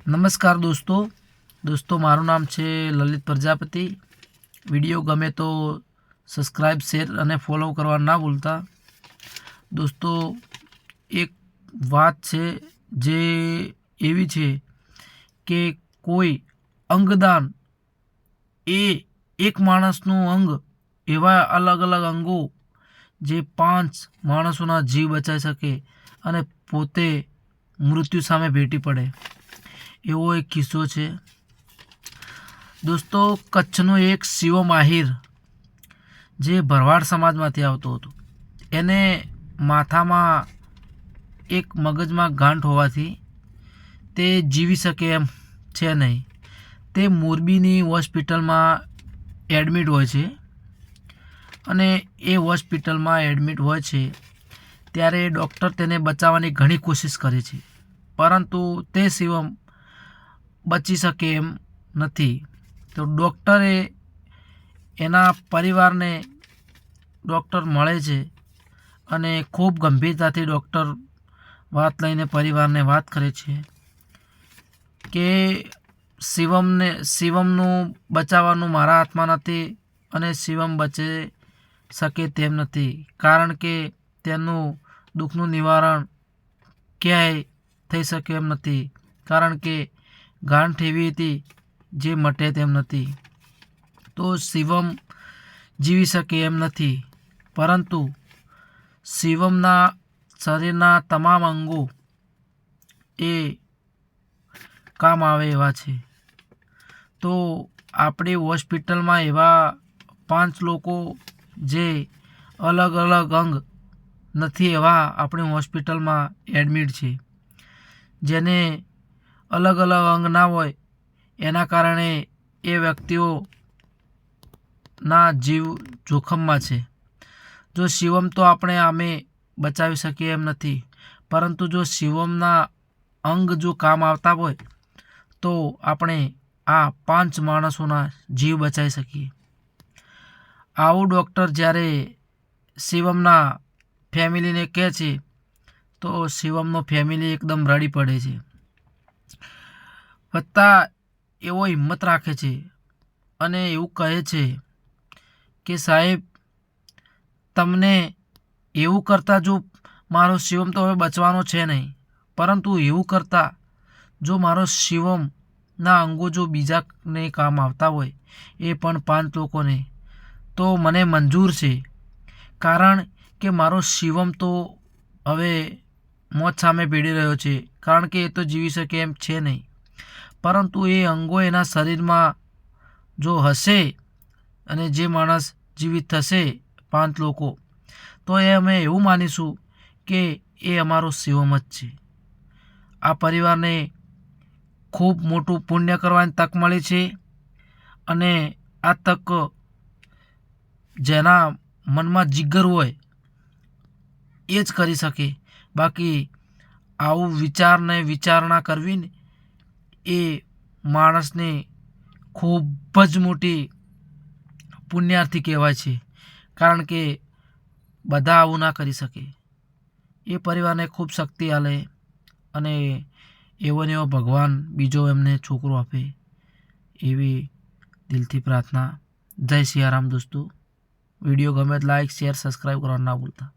નમસ્કાર દોસ્તો મારું નામ છે લલિત પ્રજાપતિ। વિડીયો ગમે તો સબસ્ક્રાઈબ શેર અને ફોલો કરવા ના ભૂલતા। દોસ્તો એક વાત છે જે એવી છે કે કોઈ અંગદાન એ એક માણસનું અંગ એવા અલગ અલગ અંગો જે 5 માણસોના જીવ બચાવી શકે અને પોતે મૃત્યુ સામે ભેટી પડે એવો એક કિસ્સો છે। દોસ્તો કચ્છનો એક શિવમ આહિર જે ભરવાડ સમાજમાંથી આવતો હતો, એને માથામાં એક મગજમાં ગાંઠ હોવાથી તે જીવી શકે એમ છે નહીં। તે મોરબીની હોસ્પિટલમાં એડમિટ હોય છે અને એ હોસ્પિટલમાં એડમિટ હોય છે ત્યારે ડૉક્ટર તેને બચાવવાની ઘણી કોશિશ કરે છે, પરંતુ તે શિવમ બચી શકે એમ નથી। તો ડૉક્ટરે એના પરિવારને ડૉક્ટર મળે છે અને ખૂબ ગંભીરતાથી ડૉક્ટર વાત લઈને પરિવારને વાત કરે છે કે શિવમનું બચાવવાનું મારા હાથમાં નથી અને શિવમ બચી શકે તેમ નથી, કારણ કે તેનું દુઃખનું નિવારણ ક્યાંય થઈ શકે એમ નથી, કારણ કે ગાંઠ એવી હતી જે મટે તેમ નથી। તો શિવમ જીવી શકે એમ નથી, પરંતુ શિવમના શરીરના તમામ અંગો એ કામ આવે એવા છે। તો આપણી હોસ્પિટલમાં એવા 5 લોકો જે અલગ અલગ અંગ નથી એવા આપણી હોસ્પિટલમાં એડમિટ છે, જેને અલગ અલગ અંગ ના હોય એના કારણે એ વ્યક્તિઓના જીવ જોખમમાં છે। જો શિવમ તો આપણે આમે બચાવી શકીએ એમ નથી, પરંતુ જો શિવમના અંગ જો કામ આવતા હોય તો આપણે આ 5 માણસોના જીવ બચાવી શકીએ। આવું ડૉક્ટર જ્યારે શિવમના ફેમિલીને કહે છે તો શિવમનો ફેમિલી એકદમ રડી પડે છે, છતાં એવો હિંમત રાખે છે અને એવું કહે છે કે સાહેબ, તમને એવું કરતાં જો મારો શિવમ તો હવે બચવાનો છે નહીં, પરંતુ એવું કરતાં જો મારો શિવમના અંગો જો બીજાને કામ આવતા હોય એ પણ 5 લોકોને, તો મને મંજૂર છે, કારણ કે મારો શિવમ તો હવે મોત સામે ભીડી રહ્યો છે, કારણ કે એ તો જીવી શકે એમ છે નહીં, પરંતુ એ અંગો એના શરીરમાં જો હશે અને જે માણસ જીવિત થશે 5 લોકો, તો એ અમે એવું માનીશું કે એ અમારો શિવમ જ છે। આ પરિવારને ખૂબ મોટું પુણ્ય કરવાની તક મળી છે અને આ તક જેના મનમાં જિગર હોય એ જ કરી શકે, બાકી આવું વિચારણા કરવી ને એ માણસને ખૂબ જ મોટી પુણ્યાર્થી કહેવાય છે, કારણ કે બધા આવું ના કરી શકે। એ પરિવારને ખૂબ શક્તિ આલે અને એવો ને એવો ભગવાન બીજો એમને છોકરો આપે એવી દિલથી પ્રાર્થના। જય સિયારામ દોસ્તો। વિડીયો ગમે તો લાઈક શેર સબસ્ક્રાઈબ કરવા ના ભૂલતા।